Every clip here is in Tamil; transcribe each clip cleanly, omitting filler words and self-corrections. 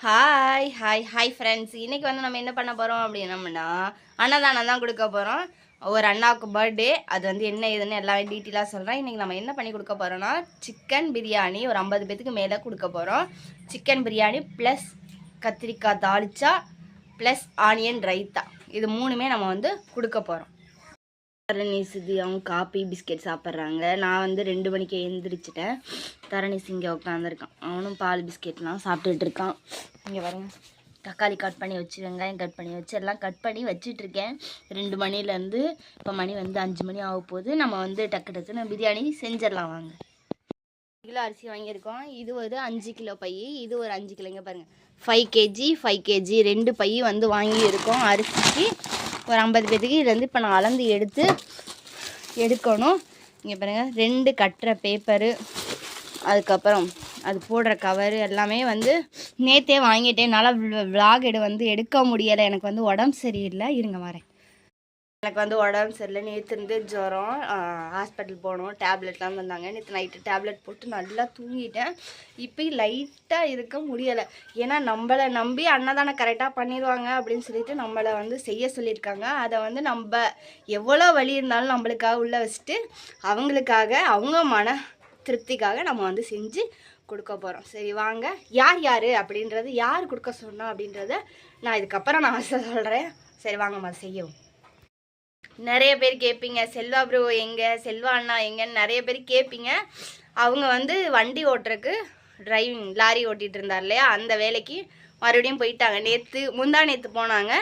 Hi hi hi friends. இன்றைக்கி வந்து நம்ம என்ன பண்ண போகிறோம் அப்படின்னம்னா அன்னதானம் தான் கொடுக்க போகிறோம். ஒரு அண்ணாவுக்கு பர்த்டே. அது வந்து என்ன இதுன்னு எல்லாமே டீட்டெயிலாக சொல்கிறேன். இன்றைக்கி நம்ம என்ன பண்ணி கொடுக்க போகிறோன்னா சிக்கன் பிரியாணி ஒரு 50 பேத்துக்கு மேலே கொடுக்க போகிறோம். சிக்கன் பிரியாணி ப்ளஸ் கத்திரிக்காய் தாளிச்சா ப்ளஸ் ஆனியன் ரைத்தா, இது மூணுமே நம்ம வந்து கொடுக்க போகிறோம். தரணிசுதி அவங்க காப்பி பிஸ்கெட் சாப்பிட்றாங்க. நான் வந்து 2 மணிக்கு எழுந்திரிச்சிட்டேன். தரணிசு இங்கே உட்காந்துருக்கான். அவனும் பால் பிஸ்கெட்லாம் சாப்பிட்டுட்டு இருக்கான். இங்கே பாருங்க, தக்காளி கட் பண்ணி வச்சு வெங்காயம் கட் பண்ணி வச்சு எல்லாம் கட் பண்ணி வச்சிட்ருக்கேன். 2 மணிலேருந்து இப்போ மணி வந்து 5 மணி ஆக போகுது. நம்ம வந்து டக்கு டக்குன்னு பிரியாணி செஞ்சிடலாம் வாங்க. 5 கிலோ அரிசி வாங்கியிருக்கோம். இது ஒரு 5 கிலோ பை, இது ஒரு 5 கிலோங்க பாருங்கள். 5 கேஜி 5 கேஜி 2 பை வந்து வாங்கியிருக்கோம் அரிசிக்கு. ஒரு 50 பேத்துக்கு இது வந்து இப்போ நான் அளந்து எடுக்கணும். இங்கே பாருங்கள், 2 கட்டுற பேப்பரு, அதுக்கப்புறம் அது போடுற கவரு எல்லாமே வந்து நேற்றே வாங்கிட்டேன். என்னால் விலாக் எடுக்க முடியலை. எனக்கு வந்து உடம்பு சரியில்லை. இருங்க வரேன். எனக்கு வந்து உடம்பு சரியில்லை. நேற்று இருந்து ஜுரம், ஹாஸ்பிட்டல் போனோம். டேப்லெட்லாம் வந்தாங்க. நேற்று நைட்டு டேப்லெட் போட்டு நல்லா தூங்கிட்டேன். இப்போ லைட்டாக இருக்க முடியலை. ஏன்னா நம்மளை நம்பி அன்னதானம் கரெக்டாக பண்ணிடுவாங்க அப்படின்னு சொல்லிட்டு நம்மளை வந்து செய்ய சொல்லியிருக்காங்க. அதை வந்து நம்ம எவ்வளோ வலி இருந்தாலும் நம்மளுக்காக உள்ளே வச்சுட்டு அவங்களுக்காக அவங்க மன திருப்திக்காக நம்ம வந்து செஞ்சு கொடுக்க போகிறோம். சரி வாங்க, யார் யார் அப்படின்றது, யார் கொடுக்க சொன்னோம் அப்படின்றத நான் இதுக்கப்புறம் நான் சொல்கிறேன். சரி வாங்கம்மா செய்யவும். நிறைய பேர் கேட்பீங்க, செல்வா ப்ரோ எங்கே, செல்வா அண்ணா எங்கன்னு நிறைய பேர் கேட்பீங்க. அவங்க வந்து வண்டி ஓட்டுறதுக்கு டிரைவிங் லாரி ஓட்டிகிட்டு இருந்தார் இல்லையா, அந்த வேலைக்கு மறுபடியும் போயிட்டாங்க. முந்தா நேற்று போனாங்க.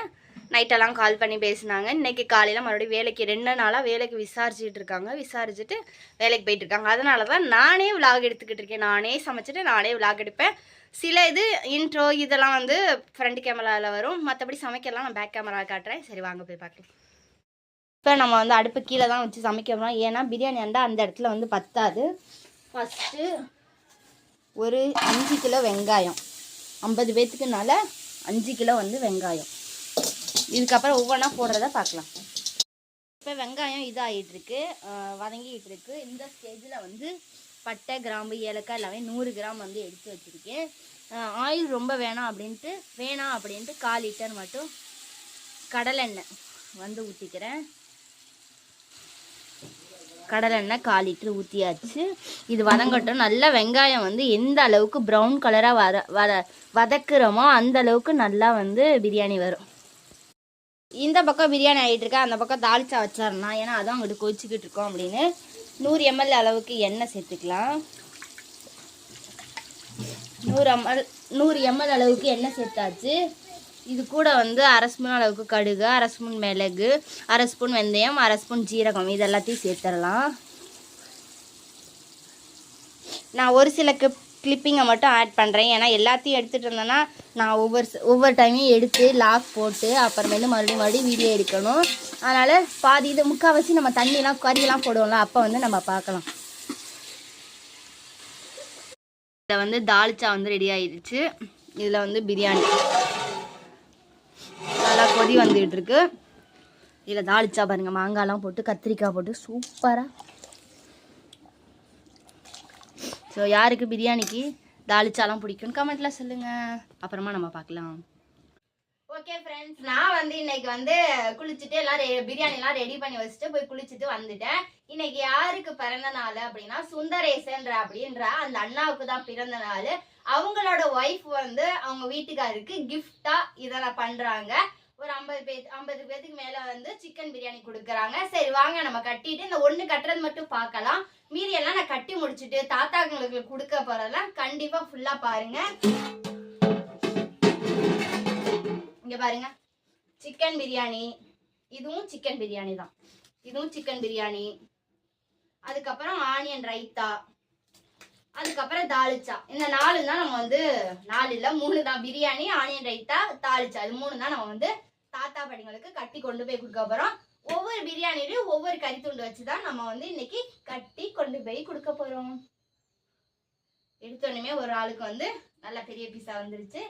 நைட்டெல்லாம் கால் பண்ணி பேசினாங்க. இன்றைக்கி காலையில் மறுபடியும் வேலைக்கு 2 நாளாக வேலைக்கு விசாரிச்சுட்டு இருக்காங்க. விசாரிச்சுட்டு வேலைக்கு போயிட்டுருக்காங்க. அதனால தான் நானே விலாக் எடுத்துக்கிட்டு இருக்கேன். நானே சமைச்சிட்டு நானே விலாக் எடுப்பேன். சில இது இன்ட்ரோ இதெல்லாம் வந்து ஃப்ரண்ட் கேமராவில் வரும். மற்றபடி சமைக்கலாம் நான் பேக் கேமரா காட்டுறேன். சரி வாங்க போய் பார்க்கலாம். இப்போ நம்ம வந்து அடுப்பு கீழே தான் வச்சு சமைக்கிறோம். ஏன்னா பிரியாணி அந்த இடத்துல வந்து பத்தாது. ஃபஸ்ட்டு ஒரு 5 கிலோ வெங்காயம், 50 பேத்துக்குனால 5 கிலோ வந்து வெங்காயம். இதுக்கப்புறம் ஒவ்வொன்றா போடுறத பார்க்கலாம். இப்போ வெங்காயம் இதாகிட்டுருக்கு, வதங்கிட்டு இருக்கு. இந்த ஸ்டேஜில் வந்து பட்டை கிராம்பு ஏலக்காய் எல்லாமே 100 கிராம் வந்து எடுத்து வச்சுருக்கேன். ஆயில் ரொம்ப வேணாம் அப்படின்ட்டு 1/4 லிட்டர் மட்டும் கடலெண்ணெய் வந்து ஊற்றிக்கிறேன். கடலெண்ணெய் 1/4 லிட்டர் ஊற்றியாச்சு. இது வதங்கட்டும். நல்லா வெங்காயம் வந்து எந்த அளவுக்கு ப்ரௌன் கலராக வதக்குறோமோ அந்த அளவுக்கு நல்லா வந்து பிரியாணி வரும். இந்த பக்கம் பிரியாணி ஆகிட்டுருக்கா, அந்த பக்கம் தாளிச்சா வச்சிடலாம். ஏன்னா அதான் அங்கிட்டு கொதிச்சுக்கிட்டு இருக்கோம் அப்படின்னு. 100 ml அளவுக்கு எண்ணெய் சேர்த்துக்கலாம். 100 ml அளவுக்கு எண்ணெய் சேர்த்தாச்சு. இது கூட வந்து 1/2 ஸ்பூன் அளவுக்கு கடுகு, 1/2 ஸ்பூன் மிளகு, 1/2 ஸ்பூன் வெந்தயம், 1/2 ஸ்பூன் ஜீரகம், இது எல்லாத்தையும் சேர்த்துடலாம். நான் ஒரு சில கிளிப்பிங்கை மட்டும் ஆட் பண்ணுறேன். ஏன்னா எல்லாத்தையும் எடுத்துகிட்டு இருந்தேன்னா நான் ஒவ்வொரு டைமையும் எடுத்து லாக் போட்டு அப்புறமேலும் மறுபடியும் வீடியோ எடுக்கணும். அதனால் பாதி இது முக்கால்வாசி நம்ம தண்ணியெலாம் கறியெல்லாம் போடுவோம்ல, அப்போ வந்து நம்ம பார்க்கலாம். இதில் வந்து தாளிச்சா வந்து ரெடி ஆகிடுச்சு. இதில் வந்து பிரியாணி நல்லா கொதி வந்துகிட்டு இருக்கு. இதில் தாளிச்சா பாருங்க, மாங்காய்லாம் போட்டு கத்திரிக்காய் போட்டு சூப்பராக. ஸோ யாருக்கு பிரியாணிக்கு தாளிச்சாலாம் பிடிக்கும்னு கமெண்ட்ல சொல்லுங்க. அப்புறமா நம்ம பார்க்கலாம். ஓகே ஃப்ரெண்ட்ஸ், நான் வந்து இன்னைக்கு வந்து குளிச்சுட்டு எல்லாம் பிரியாணிலாம் ரெடி பண்ணி வச்சுட்டு போய் குளிச்சுட்டு வந்துட்டேன். இன்னைக்கு யாருக்கு பிறந்த நாள் அப்படின்னா சுந்தரேசன்ற அப்படின்ற அந்த அண்ணாவுக்கு தான் பிறந்த நாள். அவங்களோட ஒய்ஃப் வந்து அவங்க வீட்டுக்காருக்கு கிஃப்டா இதெல்லாம் பண்றாங்க. ஒரு 50 பேத்துக்கு மேல வந்து சிக்கன் பிரியாணி கொடுக்குறாங்க. சரி வாங்க நம்ம கட்டிட்டு இந்த ஒண்ணு கட்டுறது மட்டும் பார்க்கலாம். மீதி எல்லாம் நான் கட்டி முடிச்சுட்டு தாத்தாங்களுக்கு கொடுக்க போறதெல்லாம் கண்டிப்பா ஃபுல்லா பாருங்க. இங்க பாருங்க, சிக்கன் பிரியாணி, இதுவும் சிக்கன் பிரியாணி தான், இதுவும் சிக்கன் பிரியாணி. அதுக்கப்புறம் ஆனியன் ரைத்தா, அதுக்கப்புறம் தாளிச்சா. இந்த 4 தான் நம்ம வந்து 4 இல்ல 3 தான். பிரியாணி, ஆனியன் ரைத்தா, தாளிச்சா, இது 3 தான் நம்ம வந்து தாத்தா படிங்களுக்கு கட்டி கொண்டு போய் கொடுக்க போறோம். ஒவ்வொரு பிரியாணிலையும் ஒவ்வொரு கறி துண்டு வச்சுதான் நம்ம வந்து இன்னைக்கு கட்டி கொண்டு போய் கொடுக்க போறோம். எடுத்தோடனே ஒரு ஆளுக்கு வந்து நல்ல பெரிய பீஸா வந்துருச்சு.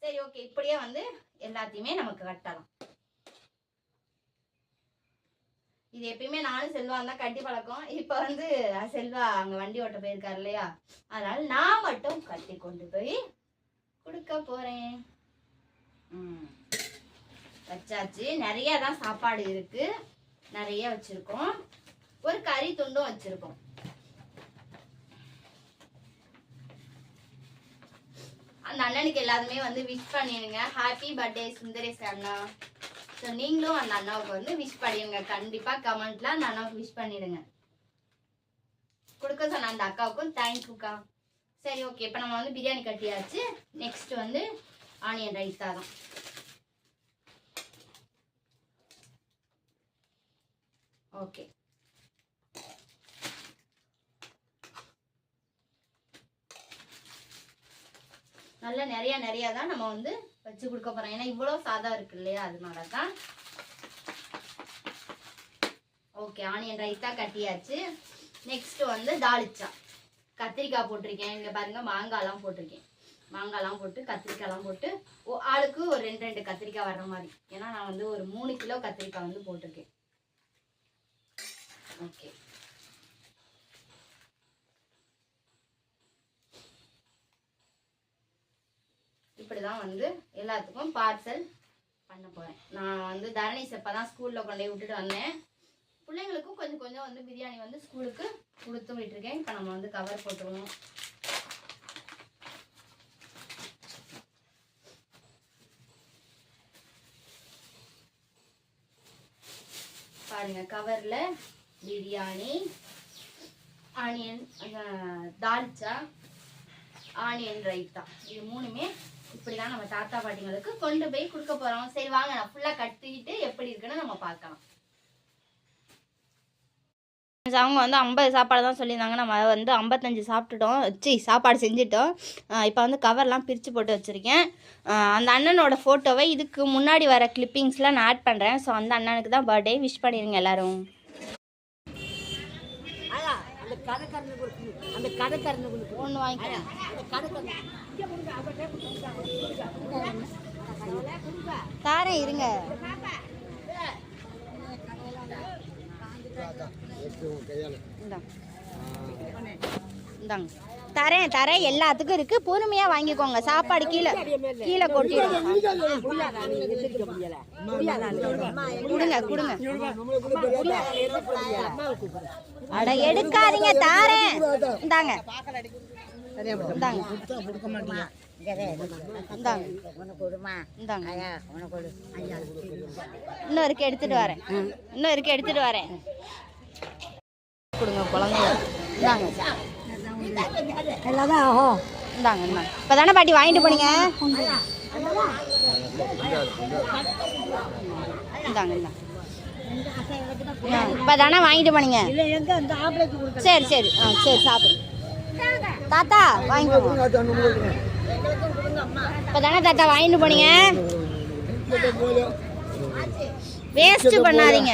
சரி ஓகே, இப்படியே வந்து எல்லாத்தையுமே நமக்கு கட்டலாம். இது எப்பயுமே நானும் செல்வா தான் கட்டி பழக்கம். இப்போ வந்து செல்வா அங்கே வண்டி ஓட்ட போயிருக்காரு இல்லையா, அதனால நான் மட்டும் கட்டி கொண்டு போய் கொடுக்க போறேன். வச்சாச்சு. நிறைய தான் சாப்பாடு இருக்கு, நிறைய வச்சிருக்கோம். ஒரு கறி துண்டும் வச்சிருக்கோம். அந்த அண்ணனுக்கு எல்லாருமே வந்து விஷ் பண்ணிடுங்க. ஹாப்பி பர்த்டே சுந்தரேஷ் அண்ணா. ஸோ நீங்களும் அந்த அண்ணாவுக்கு வந்து விஷ் பண்ணிடுங்க. கண்டிப்பா கமெண்ட்ல அந்த அண்ணாவுக்கு விஷ் பண்ணிடுங்க. கொடுக்க சொன்ன அந்த அக்காவுக்கும் தேங்க்யூக்கா. சரி ஓகே, இப்போ நம்ம வந்து பிரியாணி கட்டியாச்சு. நெக்ஸ்ட் வந்து ஆனியன் ரைத்தா தான். ஓகே, நல்லா நிறைய தான் நம்ம வந்து வச்சு கொடுக்க போறோம். ஏன்னா இவ்வளோ சாதம் இருக்கு இல்லையா, அதனால தான். ஓகே, ஆனியன் ரைத்தா கட்டியாச்சு. நெக்ஸ்ட் வந்து தாளிச்சா. கத்திரிக்காய் போட்டிருக்கேன், இங்க பாருங்க மாங்காய்லாம் போட்டிருக்கேன். மாங்காய்லாம் போட்டு கத்திரிக்காய்லாம் போட்டு ஆளுக்கு ஒரு 2 கத்திரிக்காய் வர்ற மாதிரி. ஏன்னா நான் வந்து ஒரு 3 கிலோ கத்திரிக்காய் வந்து போட்டிருக்கேன். ஓகே, இப்படிதான் வந்து எல்லாத்துக்கும் பார்சல் பண்ண போறேன். நான் வந்து தரணி செப்பதான் ஸ்கூல்ல கொண்டு போய் விட்டுட்டு வந்தேன். பிள்ளைங்களுக்கும் கொஞ்சம் கொஞ்சம் வந்து பிரியாணி வந்து ஸ்கூலுக்கு கொடுத்து விட்டுருக்கேன். இப்போ நம்ம வந்து கவர் போட்டுருவோம். பாருங்க, கவர்ல பிரியாணி, ஆனியன் தால்ச்சா, ஆனியன் ரைத்தா, இது 3மே இப்படிதான் நம்ம தாத்தா பாட்டிங்களுக்கு கொண்டு போய் கொடுக்க போறோம். சரி வாங்க, நான் ஃபுல்லா கட்டிட்டு எப்படி இருக்குன்னு நம்ம பார்க்கலாம். அவங்க வந்து 50 சாப்பாடு தான் சொல்லியிருந்தாங்க. நம்ம வந்து 55 சாப்பிட்டுட்டோம். சாப்பாடு செஞ்சுட்டோம். இப்போ வந்து கவர்லாம் பிரித்து போட்டு வச்சுருக்கேன். அந்த அண்ணனோட ஃபோட்டோவை இதுக்கு முன்னாடி வர கிளிப்பிங்ஸ்லாம் நான் ஆட் பண்ணுறேன். ஸோ அந்த அண்ணனுக்கு தான் பர்த்டே. விஷ் பண்ணிடுங்க எல்லோரும். ஒன்று வாங்கிக்கிறேன். தாரேன் இருங்க. தரேன் எல்லாத்துக்கும் இருக்கு. பொறுமையா வாங்கிக்கோங்க. சாப்பாடு கீழே கொட்டிடுங்க. கொடுங்க. அட எடுக்காதீங்க, தாரேன். இந்தாங்க. இன்னும் இருக்கு, எடுத்துட்டு வரேன். கொடுங்க குழந்தைங்க. இந்தாங்க. இப்பதானே பாட்டி வாங்கிட்டு போனீங்க. இப்பதானே வாங்கிட்டு போனீங்க. சரி சரி சாப்பிடுங்க. தாத்தா வாங்கி இப்பதானே தாத்தா வாங்கிட்டு போனீங்க. வேஸ்ட் பண்ணாதீங்க.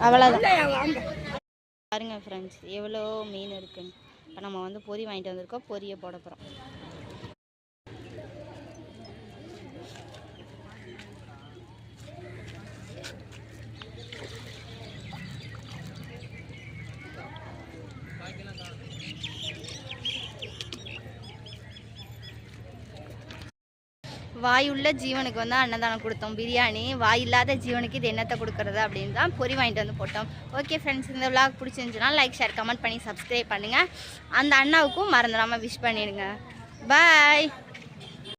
அவ்வளோதான். பாருங்க ஃப்ரெண்ட்ஸ், எவ்வளோ மீன் இருக்குன்னு. இப்போ நம்ம வந்து பொரி வாங்கிட்டு வந்திருக்கோம். பொரியை போட போகிறோம். வாயுள்ள ஜீவனுக்கு வந்து அன்னதானம் கொடுத்தோம் பிரியாணி. வாய் இல்லாத ஜீவனுக்கு இது என்னத்தை கொடுக்குறது அப்படின்னு தான் பொரி வாங்கிட்டு வந்து போட்டோம். ஓகே ஃப்ரெண்ட்ஸ், இந்த விளாக் பிடிச்சிருந்துச்சுன்னா லைக், ஷேர், கமெண்ட் பண்ணி சப்ஸ்கிரைப் பண்ணுங்கள். அந்த அண்ணாவுக்கும் மறந்துடாமல் விஷ் பண்ணிடுங்க. பாய்.